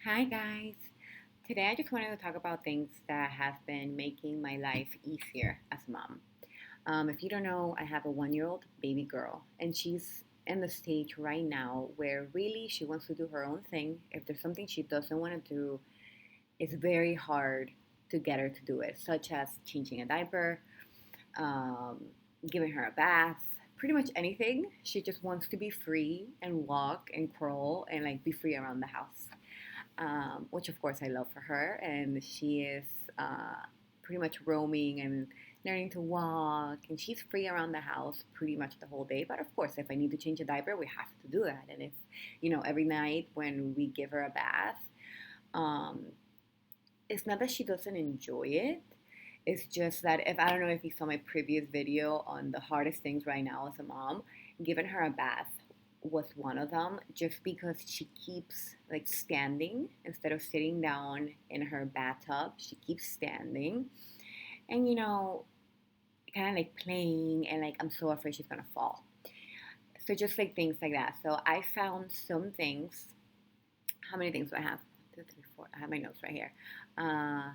Hi guys. Today I just wanted to talk about things that have been making my life easier as a mom. If you don't know, I have a 1-year-old baby girl, and she's in the stage right now where really she wants to do her own thing. If there's something she doesn't want to do, it's very hard to get her to do it, such as changing a diaper, um, giving her a bath, pretty much anything. She just wants to be free and walk and crawl and like be free around the house, which of course I love for her. And she is pretty much roaming and learning to walk, and she's free around the house pretty much the whole day. But of course, if I need to change a diaper, we have to do that. And if, every night when we give her a bath, um, it's not that she doesn't enjoy it. It's just that if I don't know if you saw my previous video on the hardest things right now as a mom, giving her a bath was one of them, just because she keeps like standing instead of sitting down in her bathtub. She keeps standing and kind of like playing, and like I'm so afraid she's gonna fall. So just like things like that. So I found some things. How many things do I have? 2, 3, 4. I have my notes right here. Uh,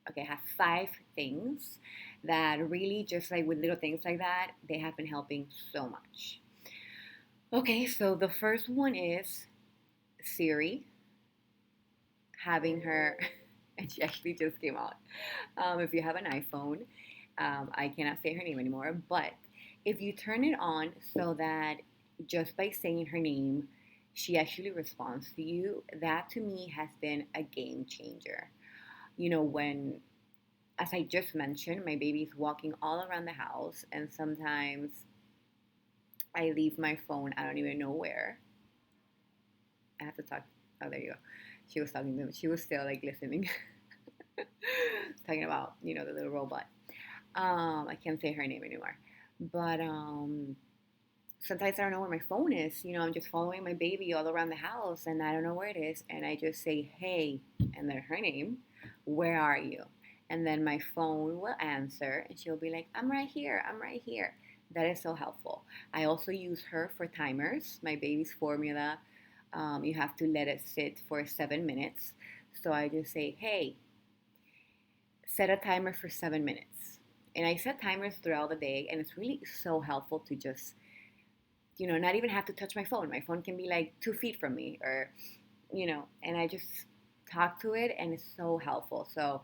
okay, I have 5 things that really, just like with little things like that, they have been helping so much. Okay, so the first one is Siri, having her, and she actually just came out. If you have an iPhone, I cannot say her name anymore, but if you turn it on so that just by saying her name, she actually responds to you, that to me has been a game changer. When, as I just mentioned, my baby's walking all around the house, and sometimes I leave my phone, I don't even know where. I have to talk. Oh, there you go. She was talking to me. She was still like listening, talking about the little robot. I can't say her name anymore, but sometimes I don't know where my phone is. I'm just following my baby all around the house, and I don't know where it is, and I just say, "Hey," and then her name. Where are you? And then my phone will answer, and she'll be like, "I'm right here. I'm right here." That is so helpful. I also use her for timers. My baby's formula, you have to let it sit for 7 minutes. So I just say, "Hey, set a timer for 7 minutes." And I set timers throughout the day, and it's really so helpful to just, not even have to touch my phone. My phone can be like 2 feet from me, or, and I just talk to it, and it's so helpful. So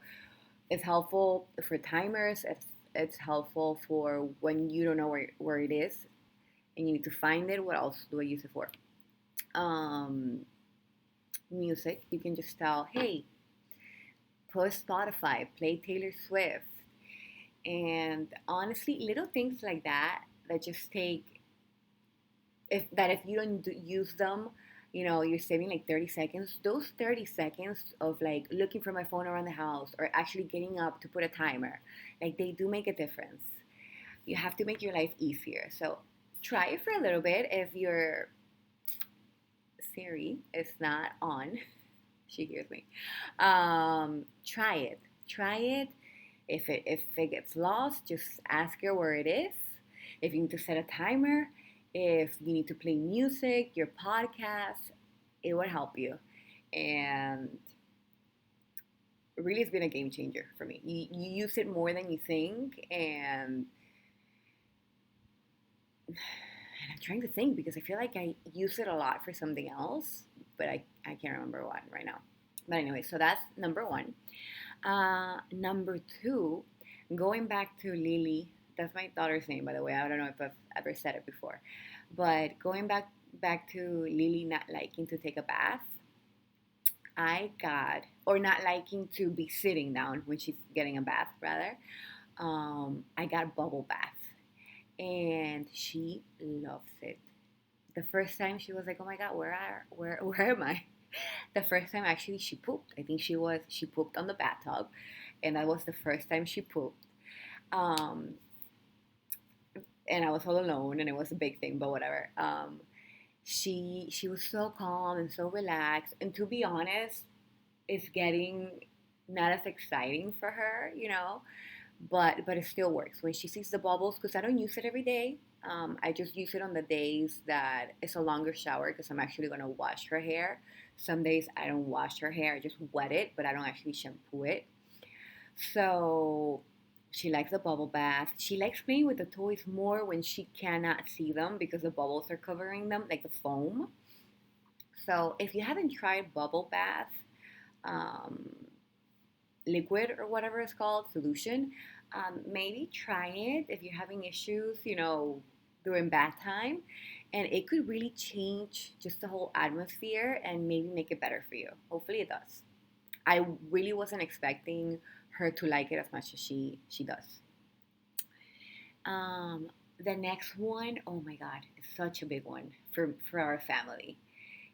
it's helpful for timers. It's helpful for when you don't know where it is and you need to find it. What else do I use it for? Um, Music. You can just tell, hey, put Spotify, play Taylor Swift. And honestly, little things like that that just take, if you don't use them, you're saving like 30 seconds. Those 30 seconds of like looking for my phone around the house or actually getting up to put a timer, like they do make a difference. You have to make your life easier. So try it for a little bit. If your Siri is not on, she hears me. Try it. Try it. If it gets lost, just ask her where it is. If you need to set a timer, if you need to play music, your podcast, it will help you. And really, it's been a game changer for me. You use it more than you think, and I'm trying to think because I feel like I use it a lot for something else, but I can't remember what right now. But anyway, so that's number one. Number two, going back to Lily, that's my daughter's name, by the way. I don't know if I've ever said it before, but going back to Lily not liking to take a bath, or not liking to be sitting down when she's getting a bath, rather. I got bubble bath, and she loves it. The first time she was like, "Oh my God, where am I?" The first time actually she pooped. I think she pooped on the bathtub, and that was the first time she pooped. Um, and I was all alone, and it was a big thing, but whatever. She was so calm and so relaxed, and to be honest, it's getting not as exciting for her, but it still works when she sees the bubbles, because I don't use it every day. I just use it on the days that it's a longer shower because I'm actually going to wash her hair. Some days I don't wash her hair, I just wet it, but I don't actually shampoo it. So she likes the bubble bath. She likes playing with the toys more when she cannot see them because the bubbles are covering them, like the foam. So if you haven't tried bubble bath, um, liquid or whatever it's called, solution, maybe try it if you're having issues, during bath time. And it could really change just the whole atmosphere and maybe make it better for you. Hopefully it does. I really wasn't expecting her to like it as much as she does. Um, the next one, oh my God, it's such a big one for our family.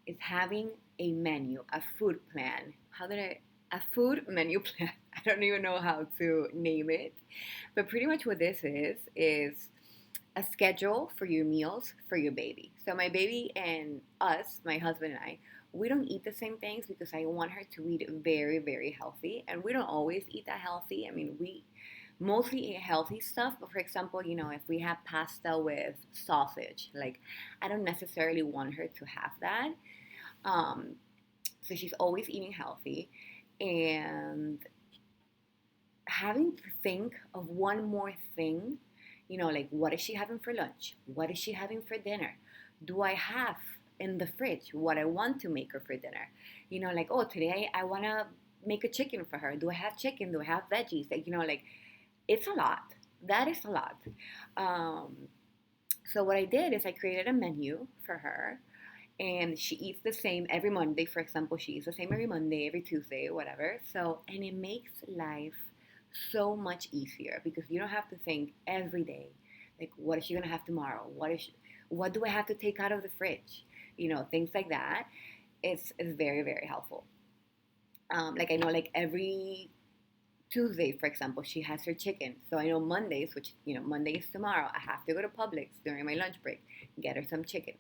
Is having a menu, a food plan. A food menu plan. I don't even know how to name it. But pretty much what this is a schedule for your meals for your baby. So my baby and us, my husband and I, we don't eat the same things because I want her to eat very, very healthy. And we don't always eat that healthy. I mean, we mostly eat healthy stuff. But for example, if we have pasta with sausage, like I don't necessarily want her to have that. Um, so she's always eating healthy and having to think of one more thing, like what is she having for lunch? What is she having for dinner? Do I have in the fridge what I want to make her for dinner? Like, oh, today I want to make a chicken for her. Do I have chicken? Do I have veggies? Like, it's a lot. That is a lot. Um, so what I did is I created a menu for her and she eats the same every Monday. For example, she eats the same every Monday, every Tuesday, whatever. So, and it makes life so much easier because you don't have to think every day, like, what is she gonna have tomorrow? What do I have to take out of the fridge? Things like that. It's very, very helpful. Like I know, like every Tuesday, for example, she has her chicken. So I know Mondays, which Monday is tomorrow. I have to go to Publix during my lunch break, get her some chicken.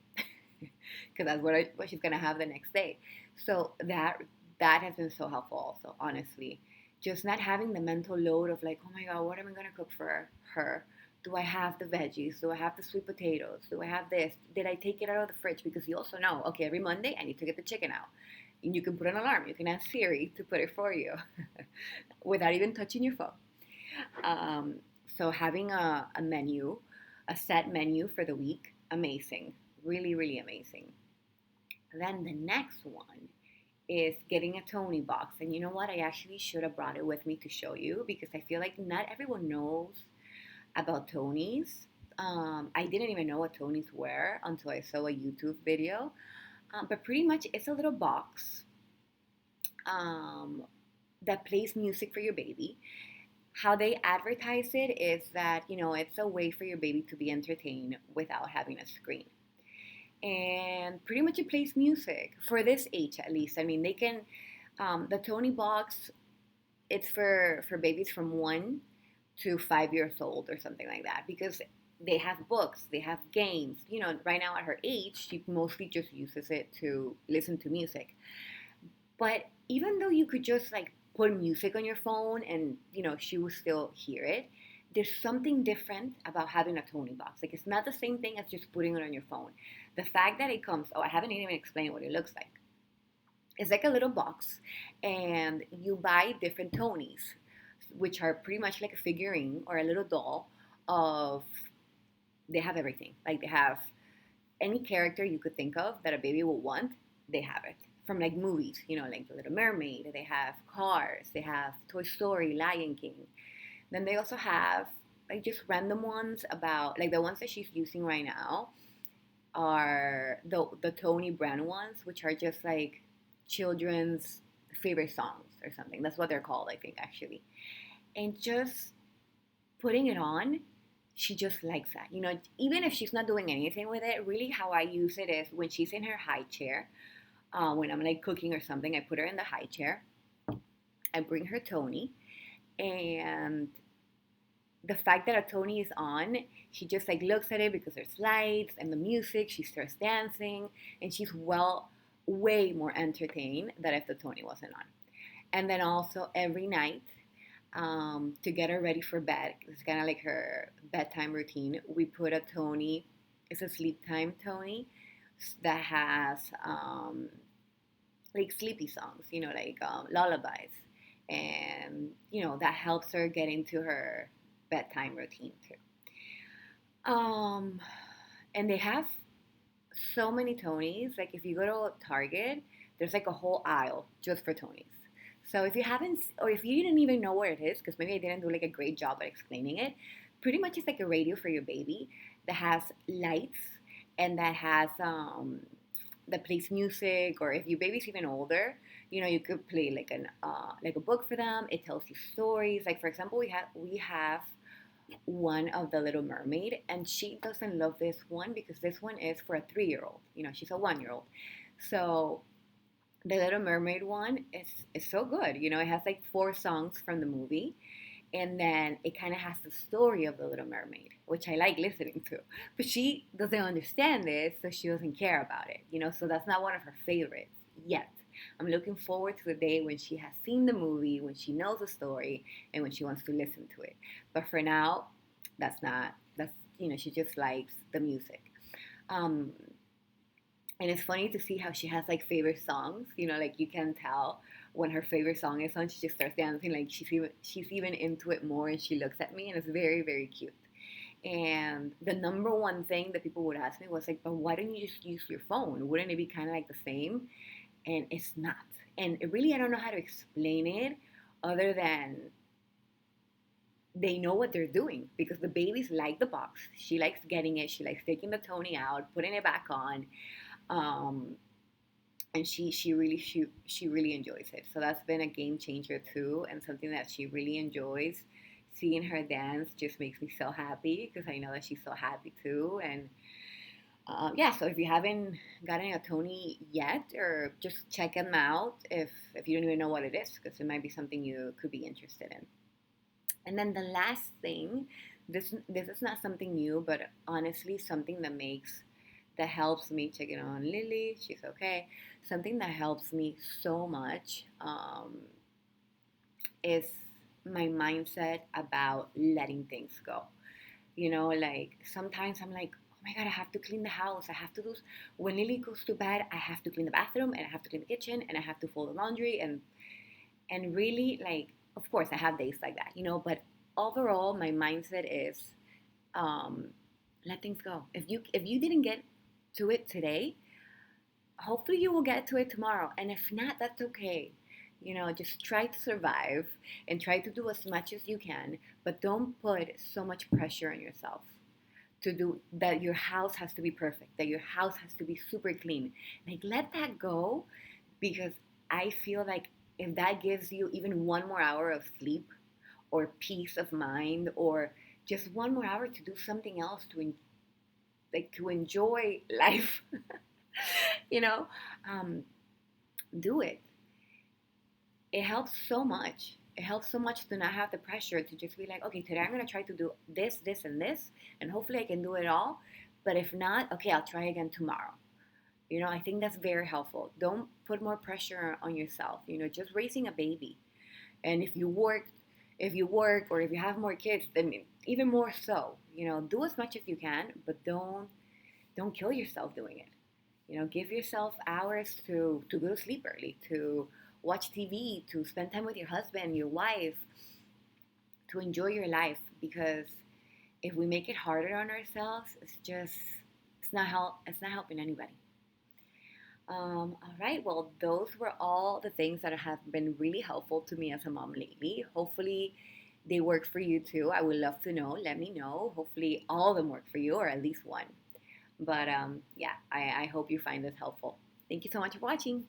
Because that's what she's gonna have the next day. So that has been so helpful. Also, honestly, just not having the mental load of like, oh my god, what am I gonna cook for her? Do I have the veggies? Do I have the sweet potatoes? Do I have this? Did I take it out of the fridge? Because you also know, okay, every Monday I need to get the chicken out. And you can put an alarm. You can ask Siri to put it for you without even touching your phone. Um, so having a menu, a set menu for the week, amazing. Really, really amazing. Then the next one is getting a Tony box. And you know what? I actually should have brought it with me to show you because I feel like not everyone knows about Tonys. I didn't even know what Tonys were until I saw a YouTube video. But pretty much it's a little box um, that plays music for your baby. How they advertise it is that, it's a way for your baby to be entertained without having a screen. And pretty much it plays music for this age at least. I mean, they can, the Tony box, it's for babies from 1 to 5 years old or something like that because they have books, they have games. Right now at her age, she mostly just uses it to listen to music. But even though you could just like put music on your phone and she will still hear it, there's something different about having a Tony box. Like it's not the same thing as just putting it on your phone. The fact that it comes, oh, I haven't even explained what it looks like. It's like a little box, and you buy different Tonys, which are pretty much like a figurine or a little doll of. They have everything. Like they have any character you could think of that a baby will want. They have it from like movies, like The Little Mermaid. They have Cars. They have Toy Story, Lion King. Then they also have like just random ones about like the ones that she's using right now are the Tony brand ones, which are just like children's favorite songs or something. That's what they're called, I think, actually. And just putting it on, she just likes that. Even if she's not doing anything with it, really how I use it is when she's in her high chair, when I'm like cooking or something, I put her in the high chair. I bring her Tony, and the fact that a Tony is on, she just like looks at it because there's lights and the music. She starts dancing, and she's way more entertained than if the Tony wasn't on. And then also every night, to get her ready for bed, it's kind of like her bedtime routine. We put a Tony. It's a sleep time Tony that has like sleepy songs, like lullabies, and that helps her get into her bedtime routine too. Um, and they have so many Tonys. Like if you go to Target, there's like a whole aisle just for Tonys. So if you haven't, or if you didn't even know what it is, because maybe I didn't do like a great job at explaining it, pretty much it's like a radio for your baby that has lights and that has that plays music. Or if your baby's even older, you could play like a book for them. It tells you stories. Like for example, we have one of the Little Mermaid, and she doesn't love this one because this one is for a 3 year old. She's a 1 year old. So the Little Mermaid one is so good. It has like four songs from the movie, and then it kind of has the story of the Little Mermaid, which I like listening to. But she doesn't understand this, so she doesn't care about it. So that's not one of her favorites yet. I'm looking forward to the day when she has seen the movie, when she knows the story, and when she wants to listen to it. But for now, she just likes the music. Um, and it's funny to see how she has like favorite songs. Like you can tell when her favorite song is on, she just starts dancing. Like she's even into it more, and she looks at me, and it's very very cute. And the number one thing that people would ask me was like, but why don't you just use your phone? Wouldn't it be kind of like the same? And it's not. And really, I don't know how to explain it other than they know what they're doing, because the babies like the box. She likes getting it. She likes taking the Tony out, putting it back on, um, and she really enjoys it. So that's been a game changer too, and something that she really enjoys. Seeing her dance just makes me so happy because I know that she's so happy too. And yeah, so if you haven't gotten a Tony yet, or just check them out if you don't even know what it is, because it might be something you could be interested in. And then the last thing, this is not something new, but honestly something that helps me. Check it on Lily, she's okay. Something that helps me so much is my mindset about letting things go. Like sometimes I'm like, oh my God, I have to clean the house. I have to do, when Lily goes to bed, I have to clean the bathroom, and I have to clean the kitchen, and I have to fold the laundry, and really, like, of course I have days like that, but overall my mindset is, um, let things go. If you didn't get to it today, hopefully you will get to it tomorrow. And if not, that's okay. Just try to survive and try to do as much as you can, but don't put so much pressure on yourself to do that. Your house has to be perfect, that your house has to be super clean. Like, let that go, because I feel like if that gives you even one more hour of sleep or peace of mind, or just one more hour to do something else, to enjoy life, you know, um, do it. It helps so much. It helps so much to not have the pressure to just be like, okay, today I'm going to try to do this, this, and this, and hopefully I can do it all. But if not, okay, I'll try again tomorrow. I think that's very helpful. Don't put more pressure on yourself. Just raising a baby. And if you work or if you have more kids, then even more so. Do as much as you can, but don't kill yourself doing it. Give yourself hours to go to sleep early, to watch TV, to spend time with your husband, your wife, to enjoy your life. Because if we make it harder on ourselves, it's not helping anybody. All right, well, those were all the things that have been really helpful to me as a mom lately. Hopefully, they work for you too. I would love to know. Let me know. Hopefully, all of them work for you, or at least one. But yeah, I hope you find this helpful. Thank you so much for watching.